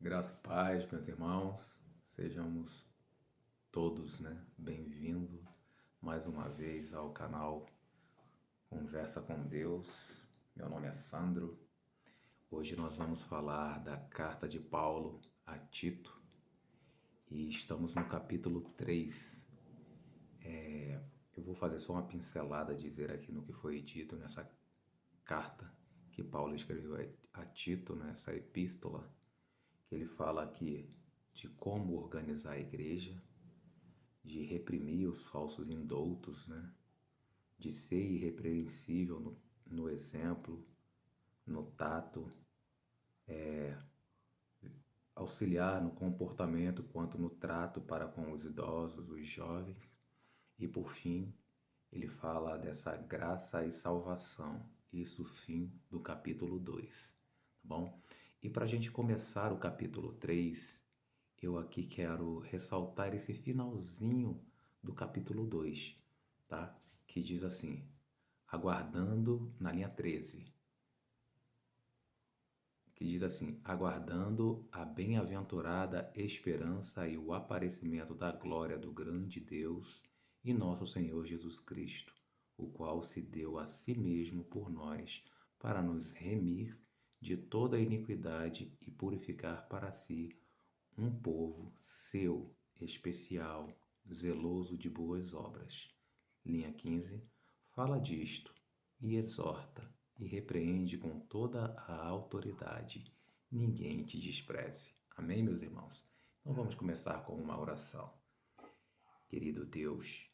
Graça e paz, meus irmãos, sejamos todos, bem-vindos mais uma vez ao canal Conversa com Deus. Meu nome é Sandro. Hoje nós vamos falar da carta de Paulo a Tito e estamos no capítulo 3. Eu vou fazer só uma pincelada, dizer aqui no que foi dito nessa carta que Paulo escreveu a Tito, nessa epístola, que ele fala aqui de como organizar a igreja, de reprimir os falsos indoutos, de ser irrepreensível no exemplo, no tato, auxiliar no comportamento quanto no trato para com os idosos, os jovens. E por fim, ele fala dessa graça e salvação, isso fim do capítulo 2, tá bom? E para a gente começar o capítulo 3, eu aqui quero ressaltar esse finalzinho do capítulo 2, tá? Que diz assim, aguardando, na linha 13, que diz assim, aguardando a bem-aventurada esperança e o aparecimento da glória do grande Deus e nosso Senhor Jesus Cristo, o qual se deu a si mesmo por nós para nos remir de toda iniquidade e purificar para si um povo seu, especial, zeloso de boas obras. Linha 15, fala disto e exorta e repreende com toda a autoridade. Ninguém te despreze. Amém, meus irmãos? Então vamos começar com uma oração. Querido Deus,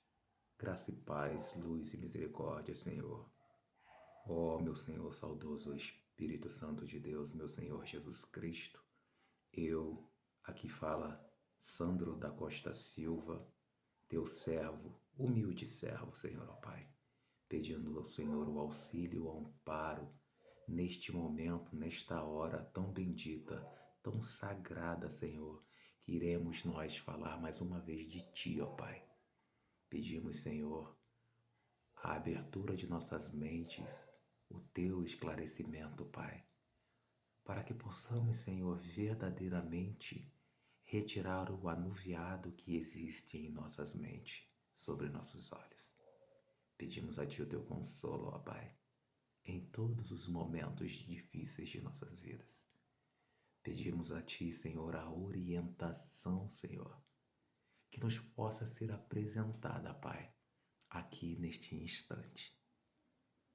graça e paz, luz e misericórdia, Senhor. Ó, meu Senhor saudoso Espírito Santo de Deus, meu Senhor Jesus Cristo, eu, aqui fala Sandro da Costa Silva, teu servo, humilde servo, Senhor, ó Pai, pedindo ao Senhor o auxílio, o amparo, neste momento, nesta hora tão bendita, tão sagrada, Senhor, que iremos nós falar mais uma vez de Ti, ó Pai. Pedimos, Senhor, a abertura de nossas mentes, o Teu esclarecimento, Pai, para que possamos, Senhor, verdadeiramente retirar o anuviado que existe em nossas mentes, sobre nossos olhos. Pedimos a Ti o Teu consolo, ó Pai, em todos os momentos difíceis de nossas vidas. Pedimos a Ti, Senhor, a orientação, Senhor, que nos possa ser apresentada, Pai, aqui neste instante,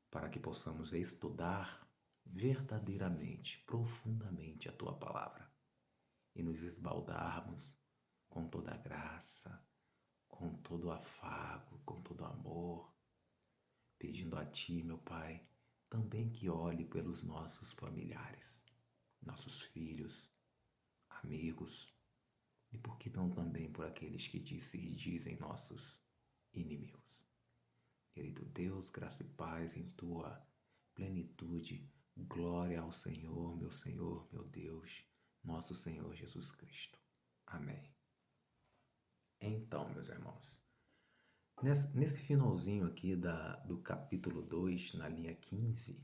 para que possamos estudar verdadeiramente, profundamente a Tua palavra e nos esbaldarmos com toda a graça, com todo o afago, com todo o amor, pedindo a Ti, meu Pai, também que olhe pelos nossos familiares, nossos filhos, amigos, e por que não também por aqueles que se dizem nossos inimigos. Querido Deus, graça e paz em Tua plenitude, glória ao Senhor, meu Deus, nosso Senhor Jesus Cristo. Amém. Então, meus irmãos, nesse finalzinho aqui do capítulo 2, na linha 15,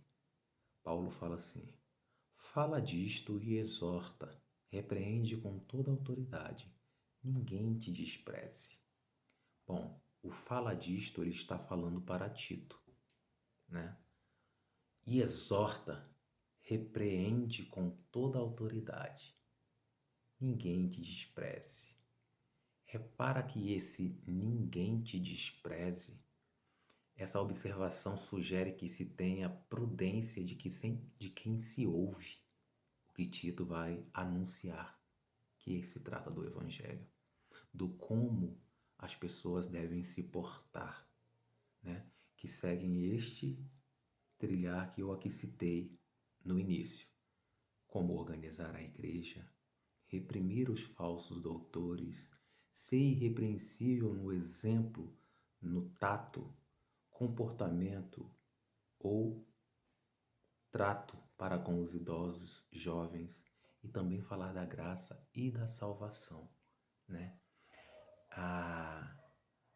Paulo fala assim, fala disto e exorta, repreende com toda autoridade, ninguém te despreze. Bom, o fala disto ele está falando para Tito, E exorta, repreende com toda autoridade, ninguém te despreze. Repara que esse ninguém te despreze, essa observação sugere que se tenha prudência de quem se ouve o que Tito vai anunciar, que se trata do Evangelho, do como as pessoas devem se portar, que seguem este trilhar que eu aqui citei no início, como organizar a igreja, reprimir os falsos doutores, ser irrepreensível no exemplo, no tato, comportamento ou trato para com os idosos, jovens, e também falar da graça e da salvação,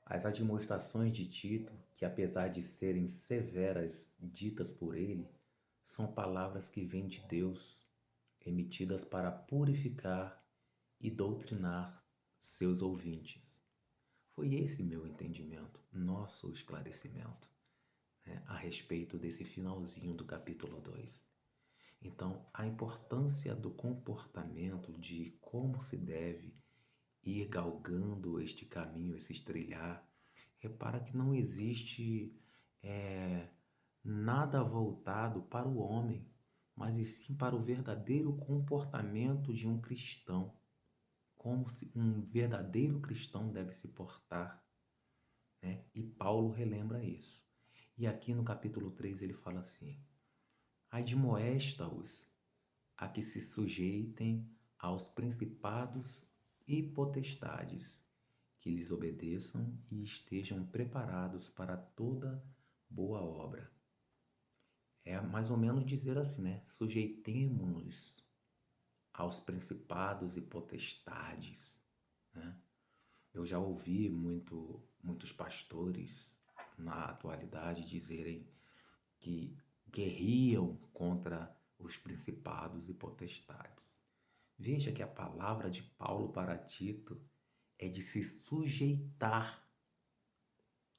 As admoestações de Tito, que apesar de serem severas ditas por ele, são palavras que vêm de Deus. remetidas para purificar e doutrinar seus ouvintes. Foi esse meu entendimento, nosso esclarecimento, né, a respeito desse finalzinho do capítulo 2. Então, a importância do comportamento, de como se deve ir galgando este caminho, esse trilhar. Repara que não existe nada voltado para o homem, mas e sim para o verdadeiro comportamento de um cristão, como um verdadeiro cristão deve se portar, né? E Paulo relembra isso. E aqui no capítulo 3 ele fala assim: admoesta-os a que se sujeitem aos principados e potestades, que lhes obedeçam e estejam preparados para toda boa obra. É mais ou menos dizer assim, né? Sujeitemo-nos aos principados e potestades, né? Eu já ouvi muitos pastores na atualidade dizerem que guerriam contra os principados e potestades. Veja que a palavra de Paulo para Tito é de se sujeitar.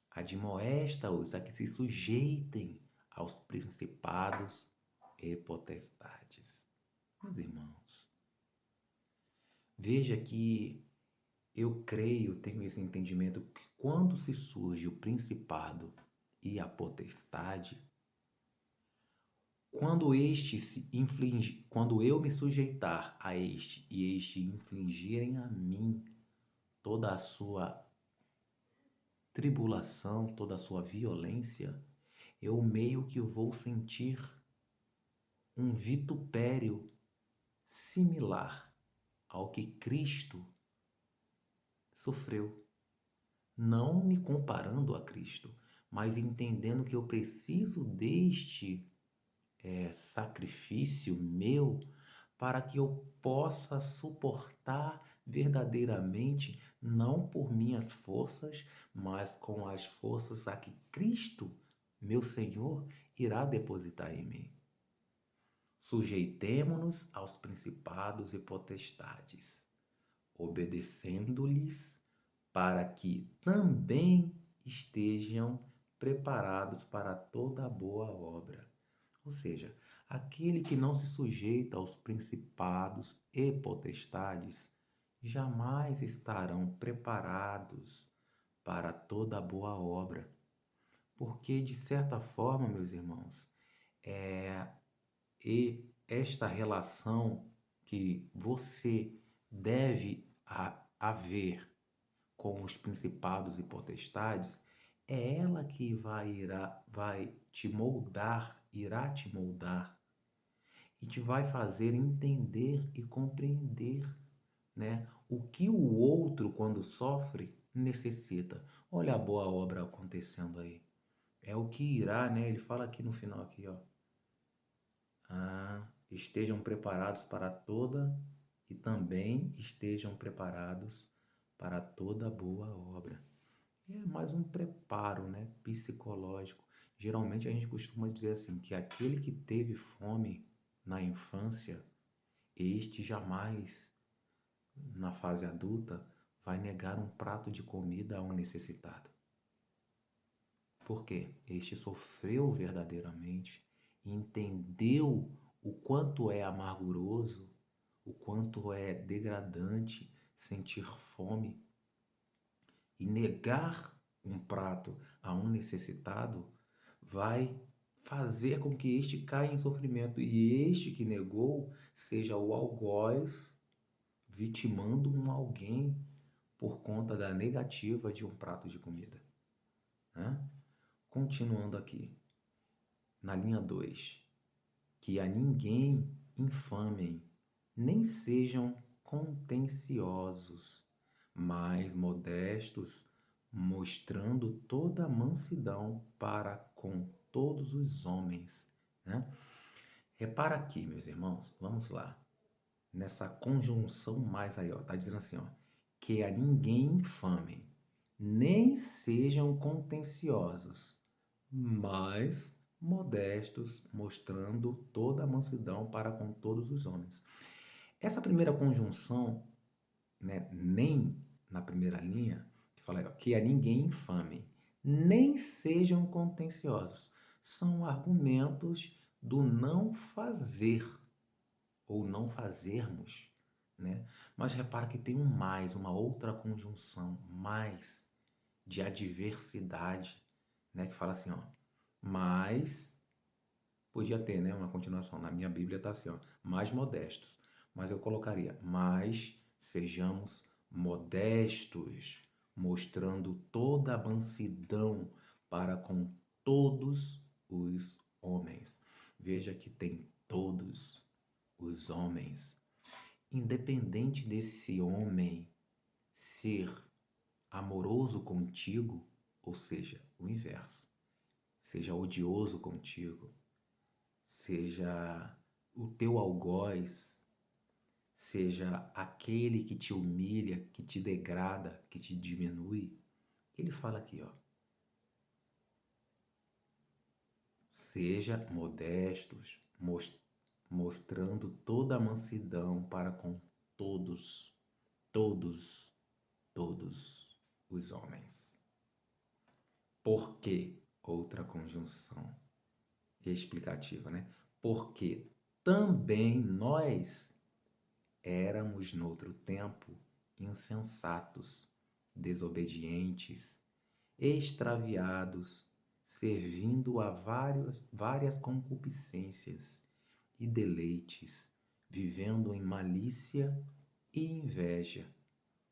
Admoesta-os a que se sujeitem aos principados e potestades. Meus irmãos, veja que eu creio, tenho esse entendimento, que quando se surge o principado e a potestade, quando eu me sujeitar a este e este infligirem a mim toda a sua tribulação, toda a sua violência, eu meio que vou sentir um vitupério similar ao que Cristo sofreu. Não me comparando a Cristo, mas entendendo que eu preciso deste sacrifício meu para que eu possa suportar verdadeiramente, não por minhas forças, mas com as forças a que Cristo, meu Senhor, irá depositar em mim. Sujeitemo-nos aos principados e potestades, obedecendo-lhes, para que também estejam preparados para toda boa obra. Ou seja, aquele que não se sujeita aos principados e potestades jamais estarão preparados para toda boa obra. Porque, de certa forma, meus irmãos, esta relação que você deve haver com os principados e potestades é ela que vai te moldar, irá te moldar e te vai fazer entender e compreender, né, o que o outro, quando sofre, necessita. Olha a boa obra acontecendo aí. É o que irá, né? Ele fala aqui no final, aqui, ó. Estejam preparados para toda e também estejam preparados para toda boa obra. E é mais um preparo, né, psicológico. Geralmente a gente costuma dizer assim, que aquele que teve fome na infância, este jamais, na fase adulta, vai negar um prato de comida a um necessitado. Por quê? Este sofreu verdadeiramente e entendeu o quanto é amarguroso, o quanto é degradante sentir fome. E negar um prato a um necessitado vai fazer com que este caia em sofrimento e este que negou seja o algoz vitimando um alguém por conta da negativa de um prato de comida, né? Continuando aqui, na linha 2, que a ninguém infamem, nem sejam contenciosos, mas modestos, mostrando toda a mansidão para com todos os homens, né? Repara aqui, meus irmãos, vamos lá. Nessa conjunção mais aí, ó, tá dizendo assim, ó, que a ninguém infamem, nem sejam contenciosos, mas modestos, mostrando toda a mansidão para com todos os homens. Essa primeira conjunção, né, nem na primeira linha, que fala que a ninguém infame, nem sejam contenciosos. São argumentos do não fazer ou não fazermos, né? Mas repara que tem um mais, uma outra conjunção, mais de adversidade, né? Que fala assim, ó, mas podia ter, né, uma continuação. Na minha Bíblia está assim, ó, mais modestos. Mas eu colocaria, mas sejamos modestos, mostrando toda a mansidão para com todos os homens. Veja que tem todos os homens. Independente desse homem ser amoroso contigo, ou seja, o inverso, seja odioso contigo, seja o teu algoz, seja aquele que te humilha, que te degrada, que te diminui. Ele fala aqui, ó. Seja modestos, mostrando toda a mansidão para com todos, todos, todos os homens. Por quê? Outra conjunção explicativa, né? Porque também nós éramos noutro tempo insensatos, desobedientes, extraviados, servindo a várias concupiscências e deleites, vivendo em malícia e inveja,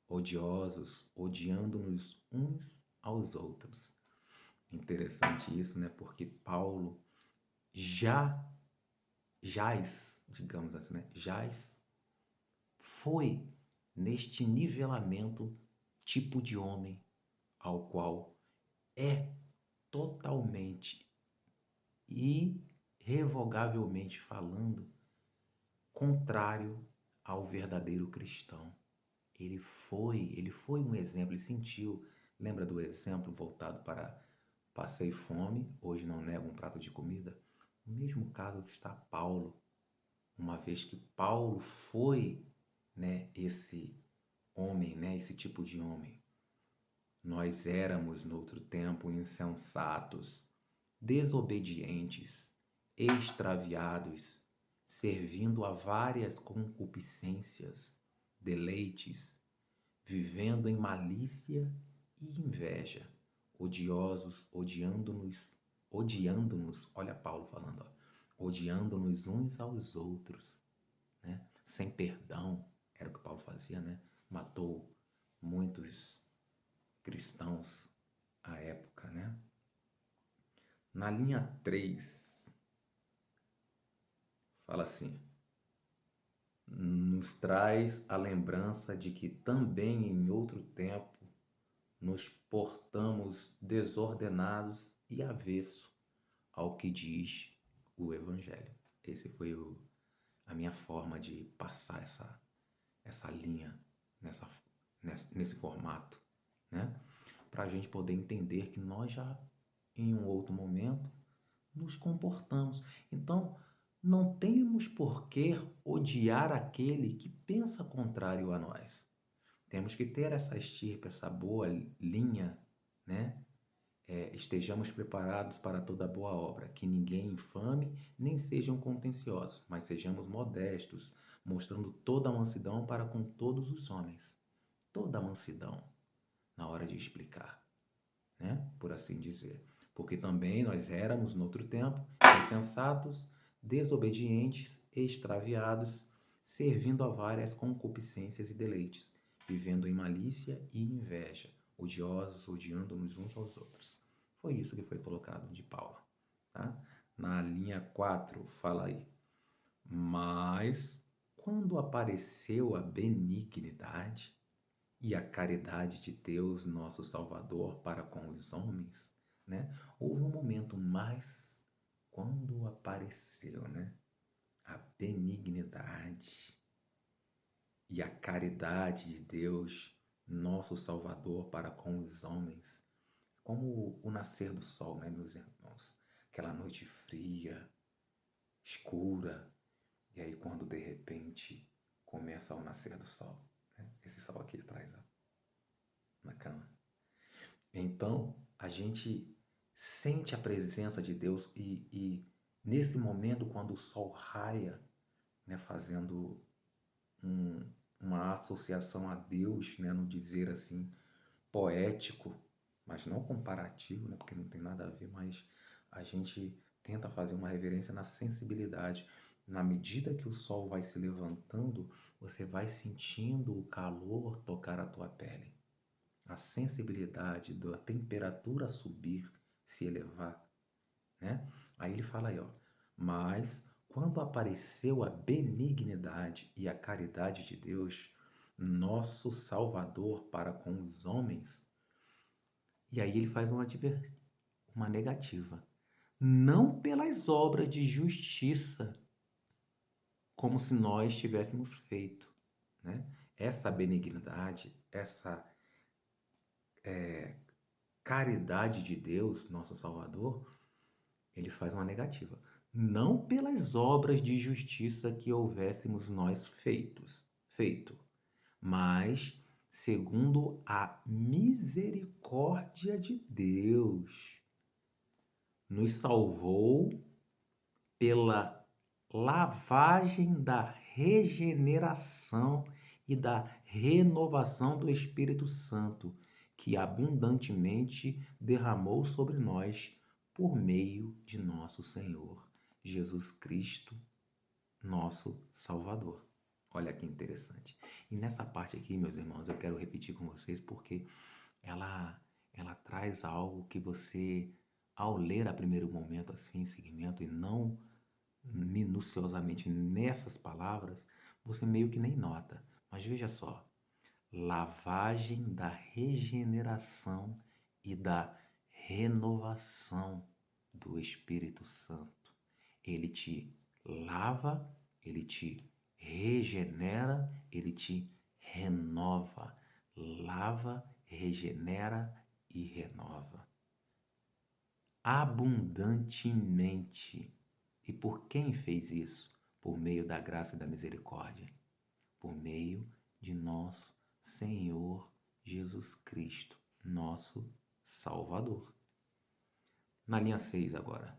odiosos, odiando-nos uns aos outros. Interessante isso, né? Porque Paulo digamos assim, né? Foi neste nivelamento tipo de homem ao qual é totalmente e irrevogavelmente falando contrário ao verdadeiro cristão. Ele foi um exemplo, ele sentiu, lembra do exemplo voltado para passei fome, hoje não nego um prato de comida? No mesmo caso está Paulo, uma vez que Paulo foi, né, esse homem, né, esse tipo de homem. Nós éramos, noutro tempo, insensatos, desobedientes, extraviados, servindo a várias concupiscências, deleites, vivendo em malícia e inveja, odiosos, odiando-nos, olha Paulo falando, ó, odiando-nos uns aos outros, né? Sem perdão, era o que Paulo fazia, né? Matou muitos cristãos à época, né? Na linha 3, fala assim, nos traz a lembrança de que também em outro tempo nos portamos desordenados e avesso ao que diz o Evangelho. Esse foi a minha forma de passar essa linha nesse formato, né? Para a gente poder entender que nós já, em um outro momento, nos comportamos. Então, não temos por que odiar aquele que pensa contrário a nós. Temos que ter essa estirpe, essa boa linha, né? Estejamos preparados para toda boa obra, que ninguém infame, nem sejam contenciosos, mas sejamos modestos, mostrando toda a mansidão para com todos os homens. Toda a mansidão na hora de explicar, né? Por assim dizer. Porque também nós éramos, noutro tempo, insensatos, desobedientes, extraviados, servindo a várias concupiscências e deleites, vivendo em malícia e inveja, odiosos, odiando-nos uns aos outros. Foi isso que foi colocado de Paulo. Tá? Na linha 4, fala aí. Mas, quando apareceu a benignidade e a caridade de Deus, nosso Salvador, para com os homens, né? Houve um momento mais quando apareceu, né? A benignidade e a caridade de Deus, nosso Salvador, para com os homens, como o nascer do sol, né, meus irmãos? aquela noite fria, escura, e aí quando de repente começa ao nascer do sol, né? Esse sol aqui atrás, ó, na cama. Então a gente sente a presença de Deus e nesse momento quando o sol raia, né, fazendo uma associação a Deus, né, no dizer assim, poético, mas não comparativo, né, porque não tem nada a ver, mas a gente tenta fazer uma reverência na sensibilidade. Na medida que o sol vai se levantando, você vai sentindo o calor tocar a tua pele, a sensibilidade da temperatura subir, se elevar, né? Aí ele fala aí, ó, mas quando apareceu a benignidade e a caridade de Deus, nosso Salvador para com os homens, e aí ele faz uma negativa. Não pelas obras de justiça, como se nós tivéssemos feito, né? Essa benignidade, essa caridade de Deus, nosso Salvador, ele faz uma negativa. Não pelas obras de justiça que houvéssemos nós feito, mas segundo a misericórdia de Deus, nos salvou pela lavagem da regeneração e da renovação do Espírito Santo, que abundantemente derramou sobre nós por meio de nosso Senhor Jesus Cristo, nosso Salvador. Olha que interessante. E nessa parte aqui, meus irmãos, eu quero repetir com vocês porque ela traz algo que você, ao ler a primeiro momento assim, em seguimento, e não minuciosamente nessas palavras, você meio que nem nota. Mas veja só, lavagem da regeneração e da renovação do Espírito Santo. Ele te lava, ele te regenera, ele te renova. Lava, regenera e renova. Abundantemente. E por quem fez isso? Por meio da graça e da misericórdia. Por meio de nosso Senhor Jesus Cristo, nosso Salvador. Na linha 6 agora.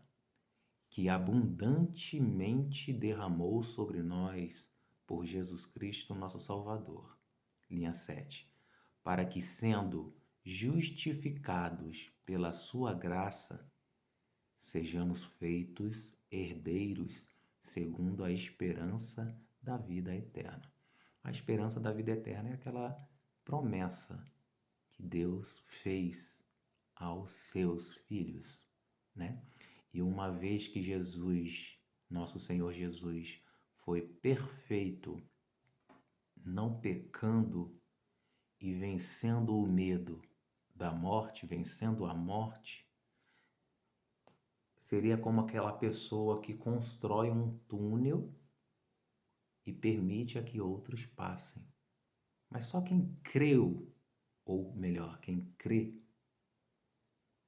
Que abundantemente derramou sobre nós por Jesus Cristo, nosso Salvador. Linha 7. Para que, sendo justificados pela sua graça, sejamos feitos herdeiros segundo a esperança da vida eterna. A esperança da vida eterna é aquela promessa que Deus fez aos seus filhos, né? E uma vez que Jesus, nosso Senhor Jesus, foi perfeito, não pecando e vencendo o medo da morte, vencendo a morte, seria como aquela pessoa que constrói um túnel e permite a que outros passem. Mas só quem creu, ou melhor, quem crê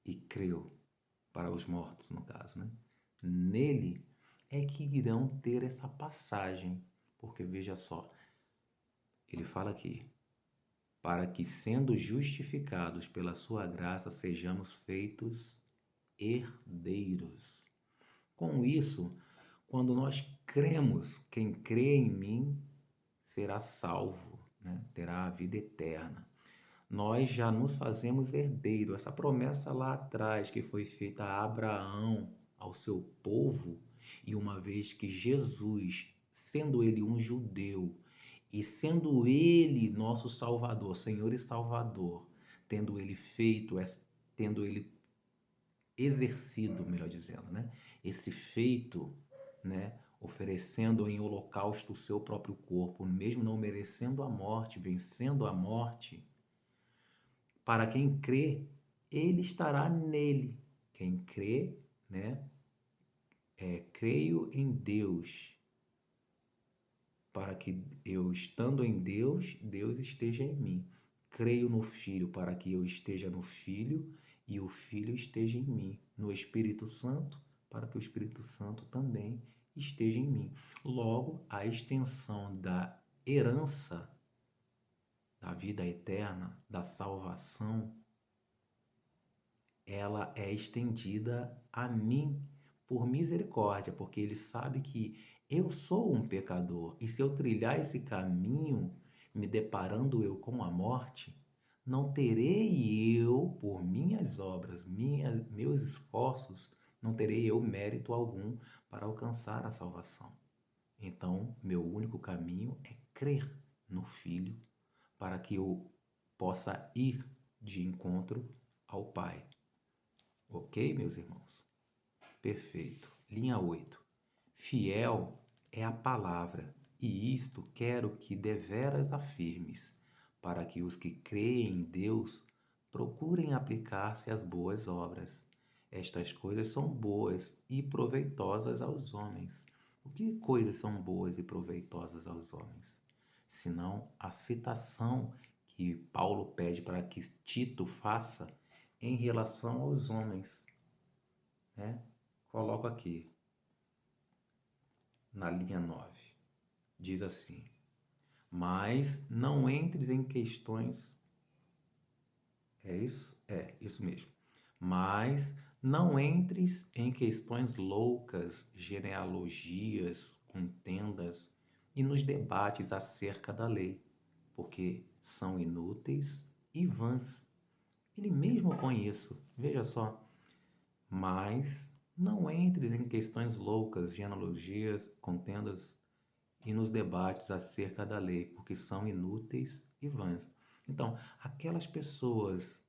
e creu, para os mortos no caso, né? Nele é que irão ter essa passagem. Porque veja só, ele fala aqui, para que sendo justificados pela sua graça sejamos feitos herdeiros. Com isso, quando nós cremos, quem crê em mim será salvo, né? Terá a vida eterna. Nós já nos fazemos herdeiro. Essa promessa lá atrás que foi feita a Abraão, ao seu povo, e uma vez que Jesus, sendo ele um judeu e sendo ele nosso Salvador, Senhor e Salvador, tendo ele feito, tendo ele exercido, melhor dizendo, né? Esse feito, né? Oferecendo em holocausto o seu próprio corpo, mesmo não merecendo a morte, vencendo a morte, para quem crê, ele estará nele. Quem crê, né? Creio em Deus, para que eu, estando em Deus, Deus esteja em mim. Creio no Filho, para que eu esteja no Filho e o Filho esteja em mim. No Espírito Santo, para que o Espírito Santo também esteja em mim. Logo, a extensão da herança da vida eterna, da salvação, ela é estendida a mim por misericórdia, porque ele sabe que eu sou um pecador e se eu trilhar esse caminho, me deparando eu com a morte, não terei eu, por minhas obras, meus esforços, não terei eu mérito algum para alcançar a salvação. Então, meu único caminho é crer no Filho para que eu possa ir de encontro ao Pai. Ok, meus irmãos? Perfeito. Linha 8. Fiel é a palavra, e isto quero que deveras afirmes, para que os que creem em Deus procurem aplicar-se às boas obras. Estas coisas são boas e proveitosas aos homens. O que coisas são boas e proveitosas aos homens? Senão a citação que Paulo pede para que Tito faça em relação aos homens, né? Coloco aqui na linha 9. Diz assim: mas não entres em questões. É isso? É, isso mesmo. Mas não entres em questões loucas, genealogias, contendas e nos debates acerca da lei, porque são inúteis e vãs. Ele mesmo põe isso, veja só. Mas não entres em questões loucas, genealogias, contendas e nos debates acerca da lei, porque são inúteis e vãs. Então, aquelas pessoas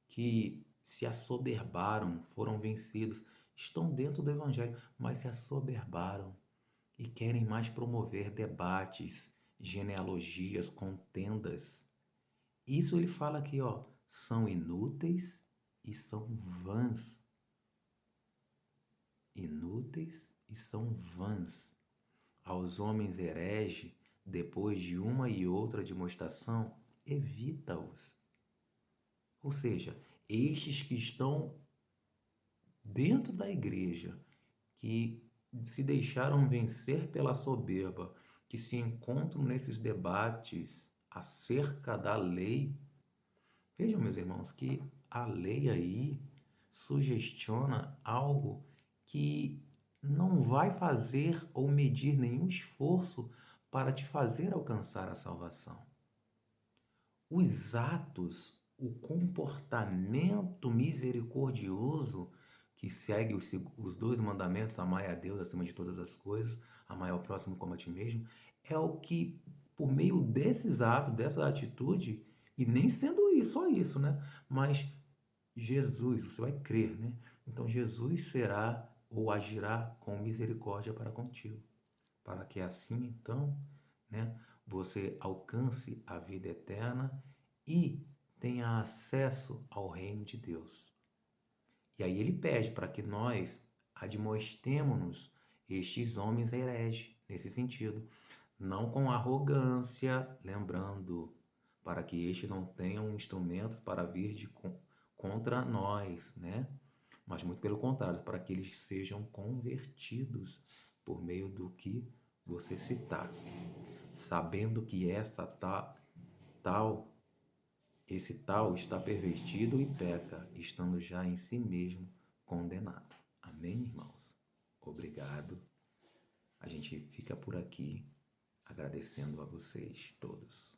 que se assoberbaram, foram vencidas, estão dentro do Evangelho, mas se assoberbaram e querem mais promover debates, genealogias, contendas. Isso ele fala aqui, ó, são inúteis e são vãs. Inúteis e são vãs. Aos homens herege, depois de uma e outra demonstração, evita-os. Ou seja, estes que estão dentro da igreja, que se deixaram vencer pela soberba, que se encontram nesses debates acerca da lei. Vejam, meus irmãos, que a lei aí sugestiona algo que não vai fazer ou medir nenhum esforço para te fazer alcançar a salvação. Os atos, o comportamento misericordioso que segue os dois mandamentos, amar a Deus acima de todas as coisas, amar ao próximo como a ti mesmo, é o que, por meio desses atos, dessa atitude, e nem sendo só isso, né? Mas Jesus, você vai crer, né? Então Jesus será ou agirá com misericórdia para contigo, para que assim então, né, você alcance a vida eterna e tenha acesso ao reino de Deus. E aí ele pede para que nós admoestemo-nos estes homens hereges, nesse sentido, não com arrogância, lembrando, para que estes não tenham instrumentos para vir contra nós, né? Mas muito pelo contrário, para que eles sejam convertidos por meio do que você citar, sabendo que esse tal está pervertido e peca, estando já em si mesmo condenado. Amém, irmãos? Obrigado. A gente fica por aqui agradecendo a vocês todos.